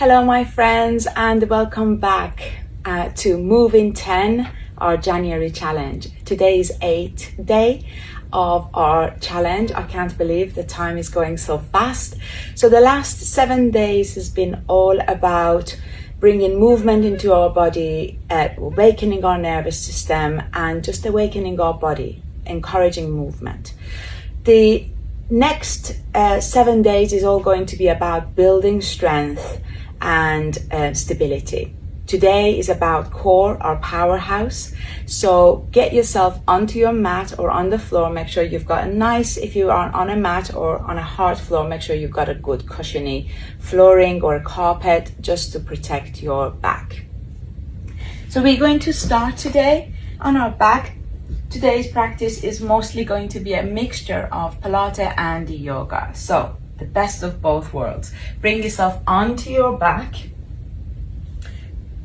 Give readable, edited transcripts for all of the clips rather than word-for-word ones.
Hello my friends, and welcome back to Movein10, our January challenge. Today is 8th day of our challenge. I can't believe the time is going so fast. So the last 7 days has been all about bringing movement into our body, awakening our nervous system, and just awakening our body, encouraging movement. The next 7 days is all going to be about building strength and stability. Today is about core, our powerhouse. So get yourself onto your mat or on the floor. Make sure you've got a nice, if you are on a mat or on a hard floor, make sure you've got a good cushiony flooring or a carpet just to protect your back. So we're going to start today on our back. Today's practice is mostly going to be a mixture of Pilates and yoga. So the best of both worlds. Bring yourself onto your back,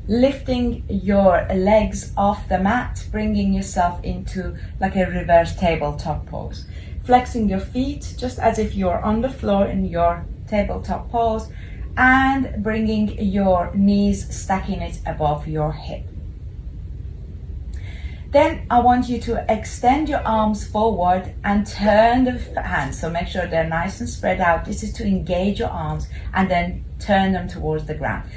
lifting your legs off the mat, bringing yourself into like a reverse tabletop pose. Flexing your feet just as if you're on the floor in your tabletop pose, and bringing your knees, stacking it above your hip. Then I want you to extend your arms forward and turn the hands. So make sure they're nice and spread out. This is to engage your arms, and then turn them towards the ground.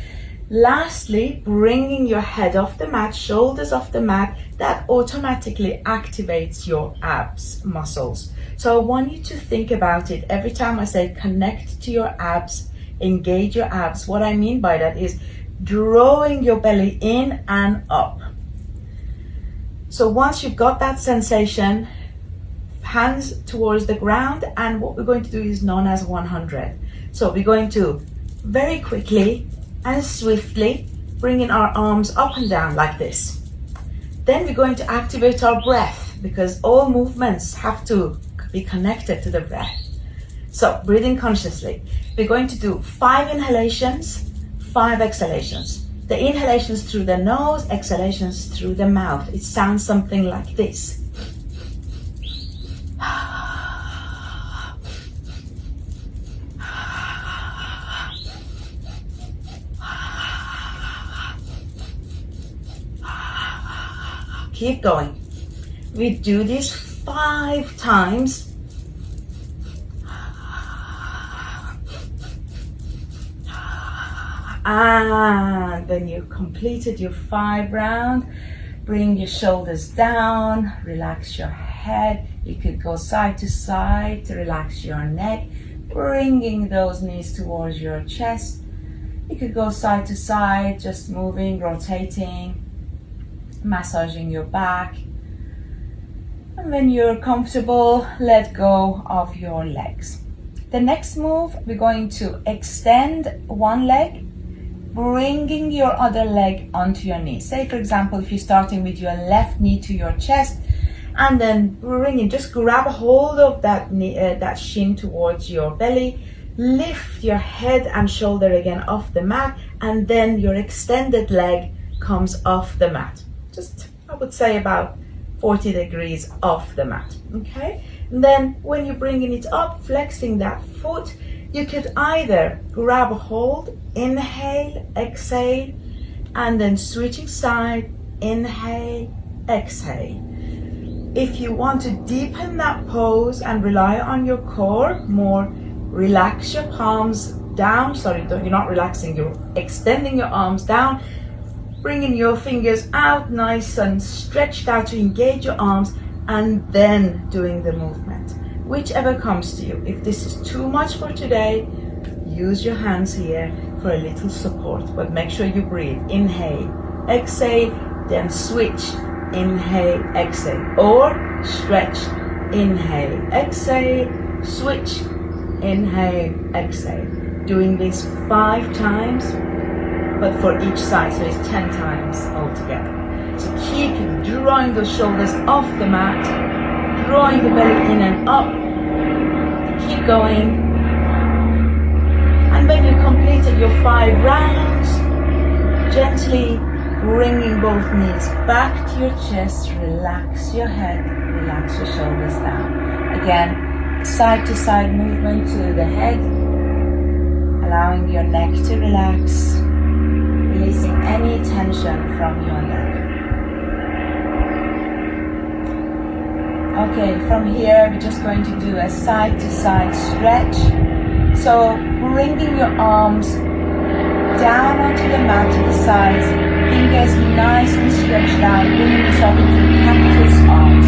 Lastly, bringing your head off the mat, shoulders off the mat. That automatically activates your abs muscles. So I want you to think about it every time I say connect to your abs, engage your abs. What I mean by that is drawing your belly in and up. So once you've got that sensation, hands towards the ground, and what we're going to do is known as 100. So we're going to very quickly and swiftly bringing our arms up and down like this. Then we're going to activate our breath, because all movements have to be connected to the breath. So breathing consciously. We're going to do 5 inhalations, 5 exhalations. The inhalations through the nose, exhalations through the mouth. It sounds something like this. Keep going. We do this 5 times. And when you've completed your 5 rounds, bring your shoulders down, relax your head. You could go side to side to relax your neck, bringing those knees towards your chest. You could go side to side, just moving, rotating, massaging your back. And when you're comfortable, let go of your legs. The next move, we're going to extend one leg, bringing your other leg onto your knee. Say for example, if you're starting with your left knee to your chest, and then bringing, just grab a hold of that knee, that shin towards your belly, lift your head and shoulder again off the mat, and then your extended leg comes off the mat. Just, I would say about 40 degrees off the mat, okay? And then when you're bringing it up, flexing that foot, you could either grab a hold, inhale, exhale, and then switching side, inhale, exhale. If you want to deepen that pose and rely on your core more, relax your palms down. Sorry, you're not relaxing, you're extending your arms down, bringing your fingers out nice and stretched out to engage your arms, and then doing the movement. Whichever comes to you. If this is too much for today, use your hands here for a little support, but make sure you breathe. Inhale, exhale, then switch. Inhale, exhale, or stretch. Inhale, exhale, switch. Inhale, exhale. Doing this 5 times, but for each side, so it's 10 times altogether. So keep drawing those shoulders off the mat, drawing the belly in and up. Keep going. And when you completed your 5 rounds, gently bringing both knees back to your chest, relax your head, relax your shoulders down. Again, side to side movement to the head. allowing your neck to relax, releasing any tension from your neck. Okay, from here we're just going to do a side to side stretch. So bringing your arms down onto the mat to the sides, fingers nice and stretched out, bringing yourself into cactus arms.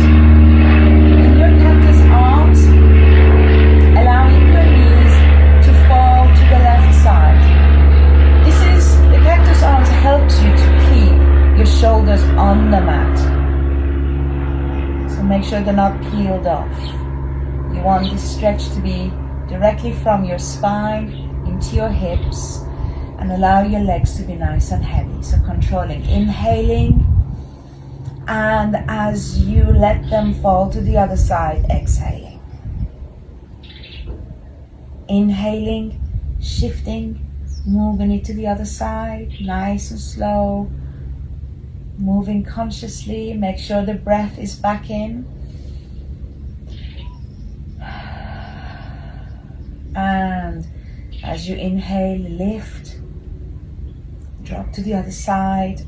In your cactus arms, allowing your knees to fall to the left side. The cactus arms helps you to keep your shoulders on the mat. So make sure they're not peeled off. You want this stretch to be directly from your spine into your hips, and allow your legs to be nice and heavy. So controlling, inhaling, and as you let them fall to the other side, exhaling. Inhaling, shifting, moving it to the other side, nice and slow, moving consciously. Make sure the breath is back in. And as you inhale, lift, drop to the other side.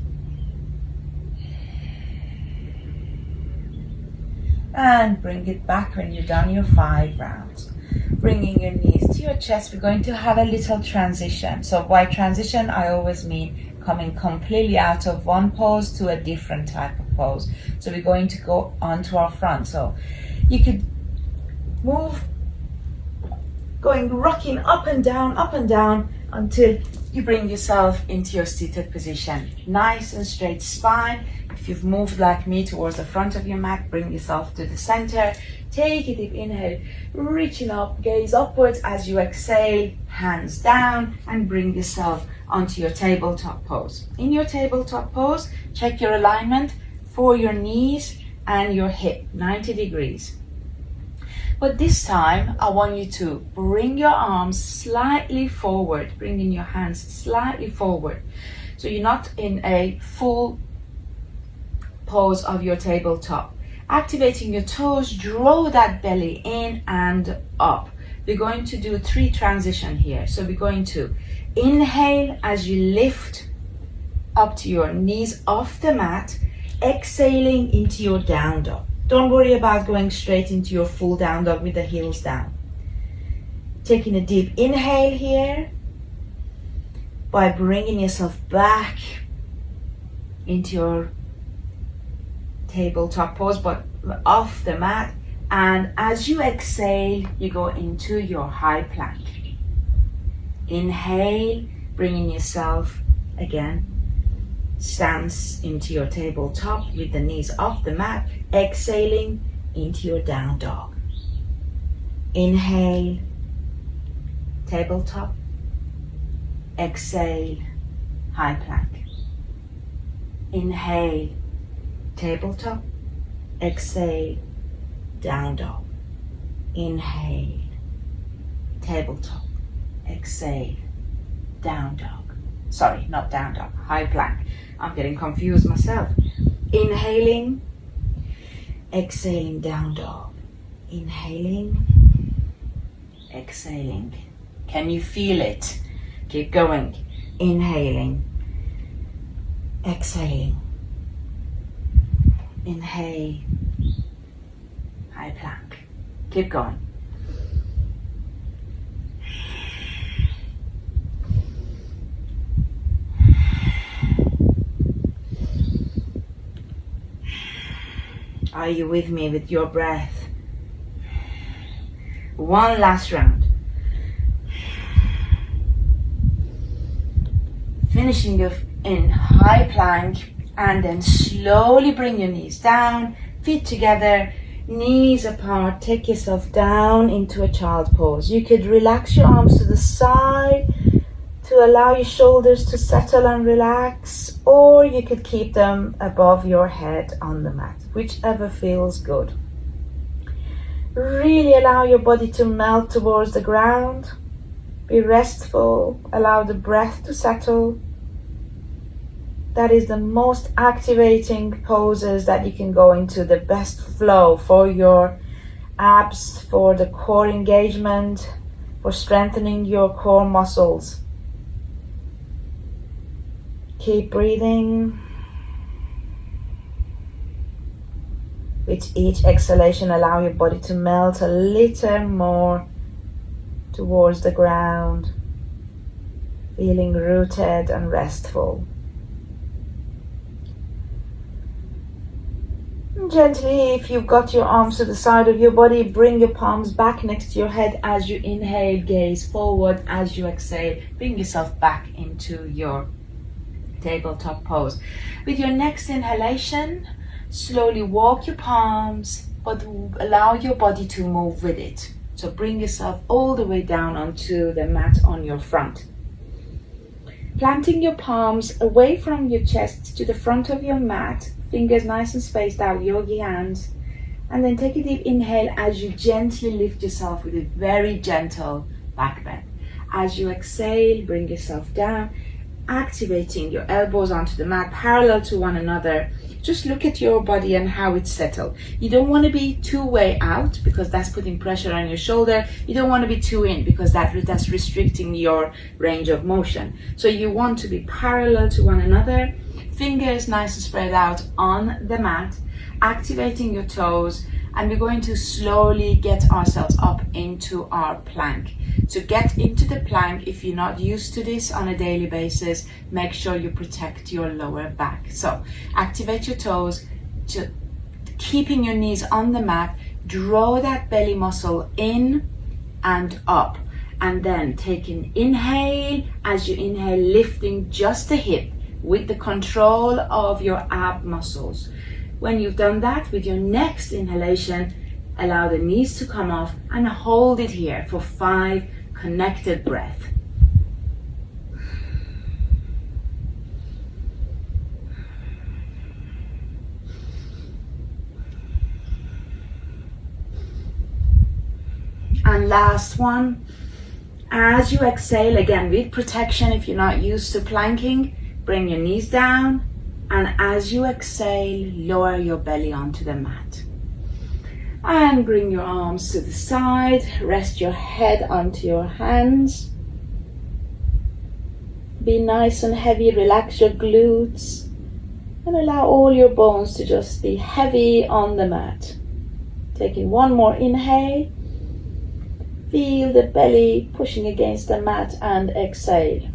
And bring it back when you're done your 5 rounds. Bringing your knees to your chest, we're going to have a little transition. So by transition, I always mean coming completely out of one pose to a different type of pose. So we're going to go onto our front. So you could move, rocking up and down until you bring yourself into your seated position. Nice and straight spine. If you've moved like me towards the front of your mat, bring yourself to the center. Take a deep inhale, reaching up, gaze upwards as you exhale, hands down, and bring yourself onto your tabletop pose. In your tabletop pose, check your alignment for your knees and your hip, 90 degrees. But this time, I want you to bring your arms slightly forward, bringing your hands slightly forward. So you're not in a full pose of your tabletop. Activating your toes, draw that belly in and up. We're going to do 3 transitions here. So we're going to inhale as you lift up to your knees off the mat, exhaling into your down dog. Don't worry about going straight into your full down dog with the heels down. Taking a deep inhale here by bringing yourself back into your tabletop pose, but off the mat. And as you exhale, you go into your high plank. Inhale, bringing yourself again, stance into your tabletop with the knees off the mat. Exhaling into your down dog. Inhale, tabletop. Exhale, high plank. Inhale, tabletop. Exhale, down dog. Inhale, tabletop. Exhale, down dog. Sorry, not down dog, high plank. I'm getting confused myself. Inhaling, exhaling, down dog. Inhaling, exhaling. Can you feel it? Keep going. Inhaling, exhaling. Inhale, high plank. Keep going. Are you with me with your breath? One last round. Finishing in high plank, and then slowly bring your knees down, feet together, knees apart. Take yourself down into a child pose. You could relax your arms to the side to allow your shoulders to settle and relax, or you could keep them above your head on the mat, whichever feels good. Really allow your body to melt towards the ground. Be restful, allow the breath to settle. That is the most activating poses that you can go into, the best flow for your abs, for the core engagement, for for strengthening your core muscles. Keep breathing. With each exhalation, allow your body to melt a little more towards the ground, feeling rooted and restful. And gently, if you've got your arms to the side of your body, bring your palms back next to your head as you inhale, gaze forward. As you exhale, bring yourself back into your tabletop pose. With your next inhalation, slowly walk your palms, but allow your body to move with it. So bring yourself all the way down onto the mat on your front. Planting your palms away from your chest to the front of your mat, fingers nice and spaced out, yogi hands. And then take a deep inhale as you gently lift yourself with a very gentle back bend. As you exhale, bring yourself down, activating your elbows onto the mat parallel to one another. Just look at your body and how it's settled. You don't want to be too way out because that's putting pressure on your shoulder. You don't want to be too in because that's restricting your range of motion. So you want to be parallel to one another, fingers nice and spread out on the mat, activating your toes, and we're going to slowly get ourselves up into our plank. To get into the plank, if you're not used to this on a daily basis, make sure you protect your lower back. So activate your toes, keeping your knees on the mat, draw that belly muscle in and up, and then take an inhale. As you inhale, lifting just the hip with the control of your ab muscles. When you've done that, with your next inhalation, allow the knees to come off and hold it here for 5 connected breaths. And last one, as you exhale, again with protection, if you're not used to planking, bring your knees down, and as you exhale, lower your belly onto the mat. And bring your arms to the side, rest your head onto your hands. Be nice and heavy, relax your glutes, and allow all your bones to just be heavy on the mat. Taking one more inhale, feel the belly pushing against the mat, and exhale.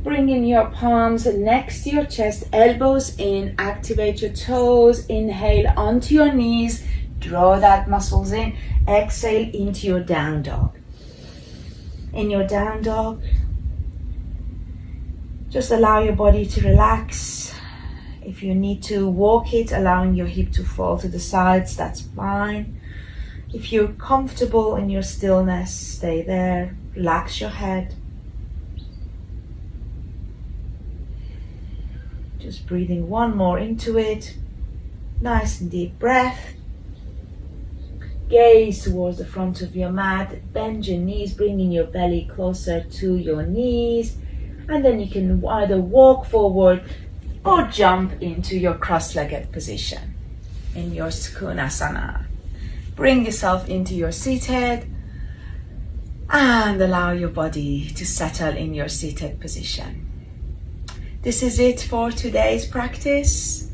Bringing your palms next to your chest, elbows in, activate your toes, inhale onto your knees, draw that muscles in, exhale into your down dog. In your down dog, just allow your body to relax. If you need to walk it, allowing your hip to fall to the sides, that's fine. If you're comfortable in your stillness, stay there, relax your head. Just breathing one more into it. Nice and deep breath. Gaze towards the front of your mat. Bend your knees, bringing your belly closer to your knees. And then you can either walk forward or jump into your cross-legged position in your Sukhasana. Bring yourself into your seated and allow your body to settle in your seated position. This is it for today's practice.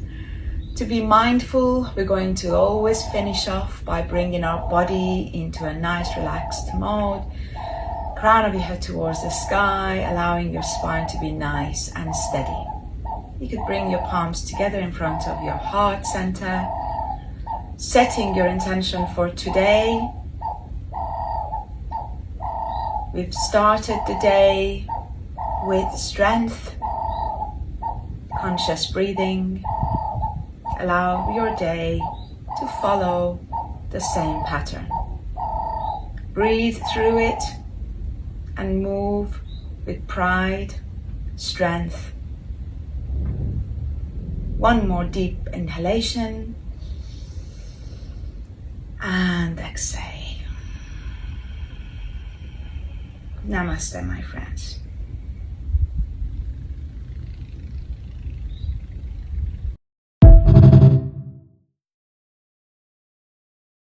To be mindful, we're going to always finish off by bringing our body into a nice relaxed mode. Crown of your head towards the sky, allowing your spine to be nice and steady. You could bring your palms together in front of your heart center, setting your intention for today. We've started the day with strength, conscious breathing. Allow your day to follow the same pattern. Breathe through it and move with pride, strength. One more deep inhalation and exhale. Namaste, my friends.